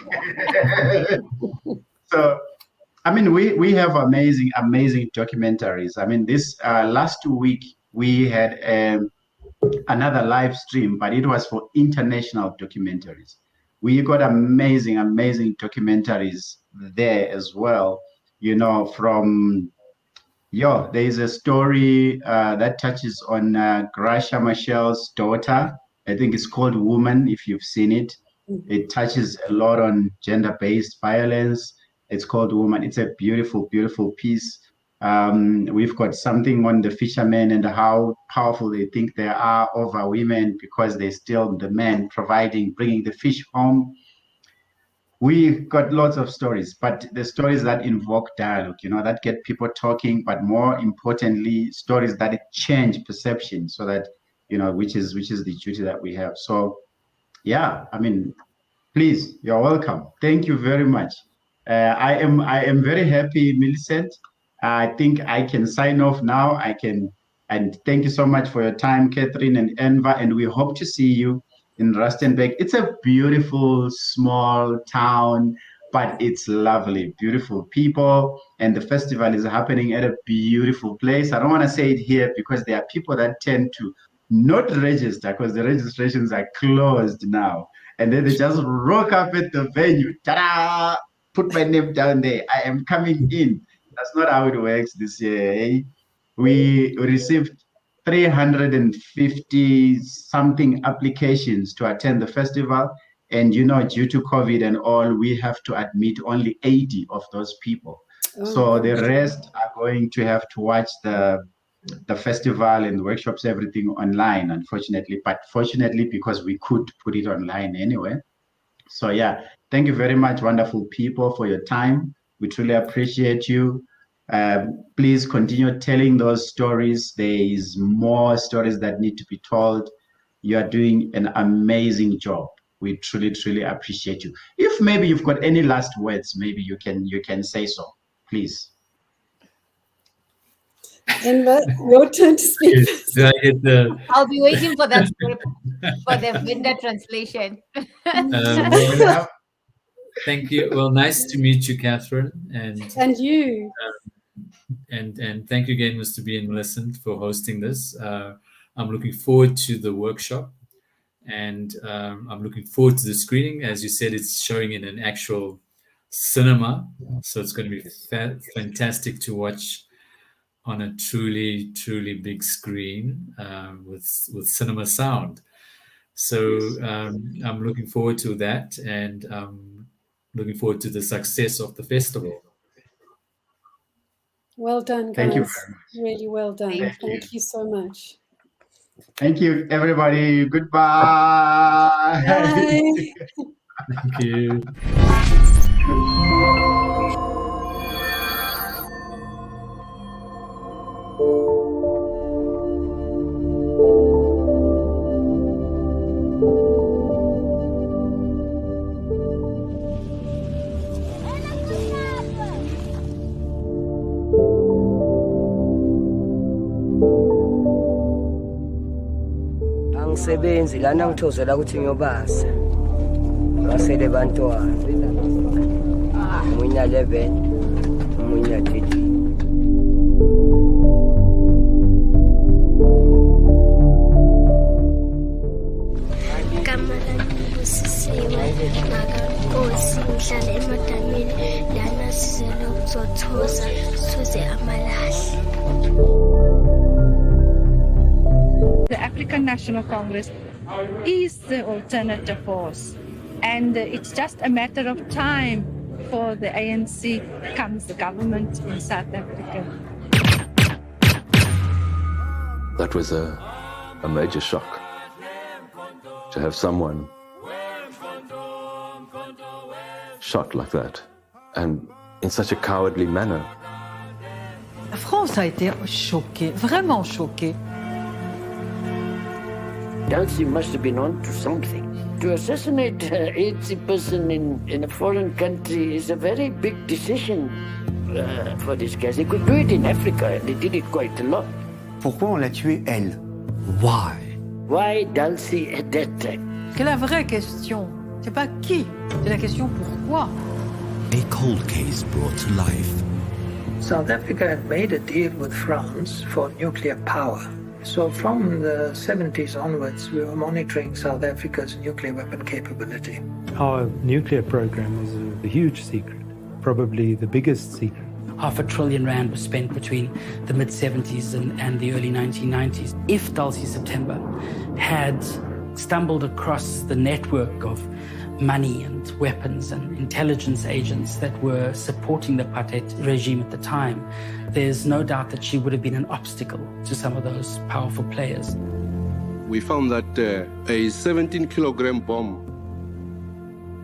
So, I mean, we have amazing documentaries. I mean, this last week we had another live stream, but it was for international documentaries. We got amazing documentaries there as well. From there is a story that touches on Gracia Machel's daughter. I think it's called Woman, if you've seen it. It touches a lot on gender-based violence. It's called Woman. It's a beautiful piece. We've got something on the fishermen and how powerful they think they are over women because they're still the men bringing the fish home. we got lots of stories, but the stories that invoke dialogue, that get people talking, but more importantly, stories that change perception, so that, which is the duty that we have. So, yeah, I mean, please, you're welcome. Thank you very much. I am very happy, Millicent. I think I can sign off now. And thank you so much for your time, Catherine and Enva, and we hope to see you in Rustenburg. It's a beautiful, small town, but it's lovely, beautiful people, and the festival is happening at a beautiful place. I don't want to say it here because there are people that tend to not register because the registrations are closed now. And then they just rock up at the venue. Ta-da! Put my name down there. I am coming in. That's not how it works this year. Eh? We received 350 something applications to attend the festival. And, due to COVID and all, we have to admit only 80 of those people. So the rest are going to have to watch the festival and the workshops, everything online, unfortunately, but fortunately, because we could put it online anyway. So yeah, thank you very much, wonderful people, for your time. We truly appreciate you. Please continue telling those stories. There is more stories that need to be told. You are doing an amazing job. We truly, truly appreciate you. If maybe you've got any last words, maybe you can say so, please. Enva, your turn to speak. Do I get the? I'll be waiting for that script for the vendor translation. Thank you. Well, nice to meet you, Catherine, and you. And thank you again, Mr. B and Millicent, for hosting this. I'm looking forward to the workshop, and I'm looking forward to the screening. As you said, it's showing in an actual cinema, so it's going to be fantastic to watch on a truly, truly big screen with cinema sound. So I'm looking forward to that, and looking forward to the success of the festival. Well done, guys. Thank you very much. Really well done. Thank you so much. Thank you, everybody. Goodbye. Bye. Thank you. Angisebenzi lana ngithozela ukuthi ngiyobasa ngasele bantwana umunya 11 umunya 13. Nkosi ngihlala emadamini lana sizele ukuzothoza soze amalahle. The African National Congress is the alternative force, and it's just a matter of time before the ANC becomes the government in South Africa. That was a major shock to have someone shot like that, and in such a cowardly manner. La France a été choquée, vraiment choquée. Dulcie must have been on to something. To assassinate an 80 person in a foreign country is a very big decision for these guys. They could do it in Africa, and they did it quite a lot. Pourquoi on l'a tuée, elle? Why? Why Dulcie at that time? Que la vraie question, c'est pas qui, c'est la question pourquoi. A cold case brought to life. South Africa had made a deal with France for nuclear power. So from the 70s onwards, we were monitoring South Africa's nuclear weapon capability. Our nuclear program is a huge secret, probably the biggest secret. R5 trillion was spent between the mid-70s and the early 1990s. If Dulcie September had stumbled across the network of money and weapons and intelligence agents that were supporting the apartheid regime at the time, there's no doubt that she would have been an obstacle to some of those powerful players. We found that a 17-kilogram bomb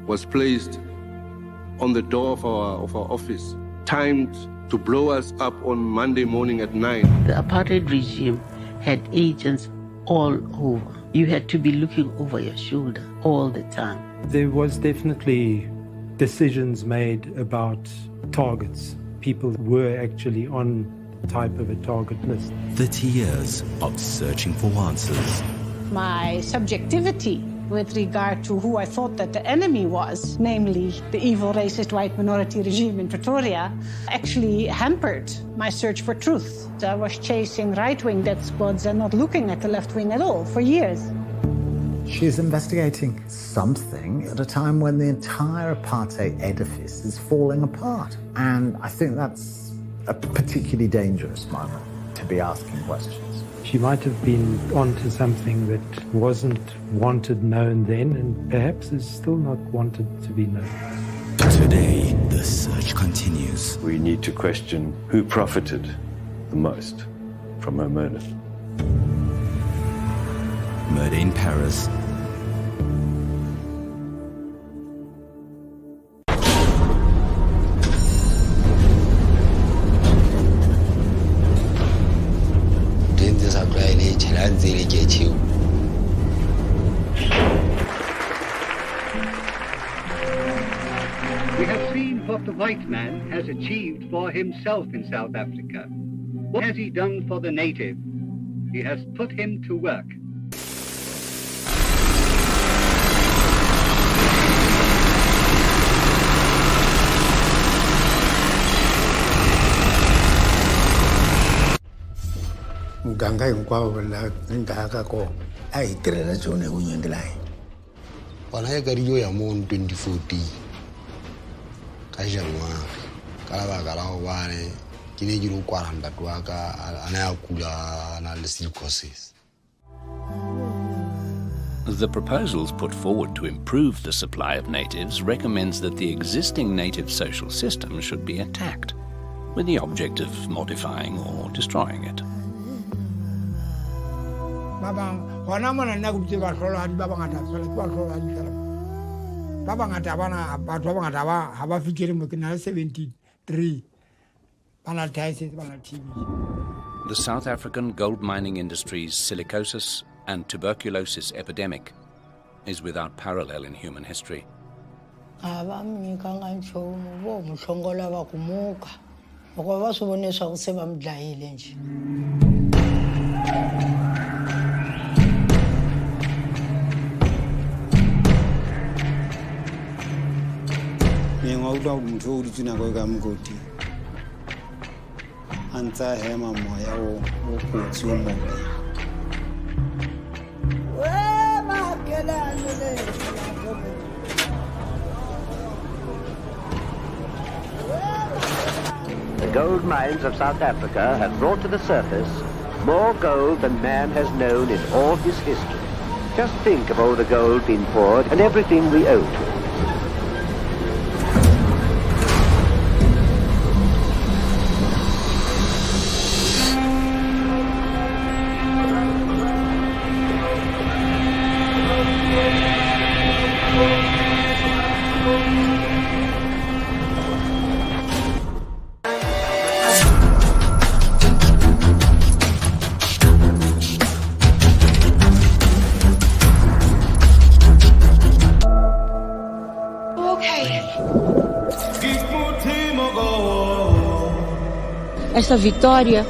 was placed on the door of our office, timed to blow us up on Monday morning at 9. The apartheid regime had agents all over. You had to be looking over your shoulder all the time. There was definitely decisions made about targets. People were actually on type of a target list. 30 years of searching for answers. My subjectivity with regard to who I thought that the enemy was, namely the evil racist white minority regime in Pretoria, actually hampered my search for truth. I was chasing right-wing death squads and not looking at the left wing at all for years. She's investigating something at a time when the entire apartheid edifice is falling apart. And I think that's a particularly dangerous moment to be asking questions. She might have been onto something that wasn't wanted known then, and perhaps is still not wanted to be known. Today, the search continues. We need to question who profited the most from her murder. Murder in Paris. We have seen what the white man has achieved for himself in South Africa. What has he done for the native? He has put him to work. muganga hinkwawo la ndaka ko a hi tirhela xona hi vunyingi lahi gona ya kariyo ya mo 2014 ka January ka labaka la gobane ke ne ke lo kwala ntate wa ka ana ya kula na le silicosis. The proposals put forward to improve the supply of natives recommends that the existing native social system should be attacked, with the object of modifying or destroying it. Baba hona mona nna go tseba hlolohadi ba bangata fela ke ba hlolohadi fela ba bangata bana batho ba bangata ba ha ba fikele mo ke na 73 bana dialysis bana TB. The South African gold mining industry's silicosis and tuberculosis epidemic is without parallel in human history. Abamnyikanga nchumu vo muhlongola va kumuka loko va swi vone swa ku se va mi dlayile nje. Ngauta motho o ditsena go ka mokoti antsa hema moya o kotsi o mo. The gold mines of South Africa have brought to the surface more gold than man has known in all his history. Just think of all the gold being poured and everything we owe to it. Essa vitória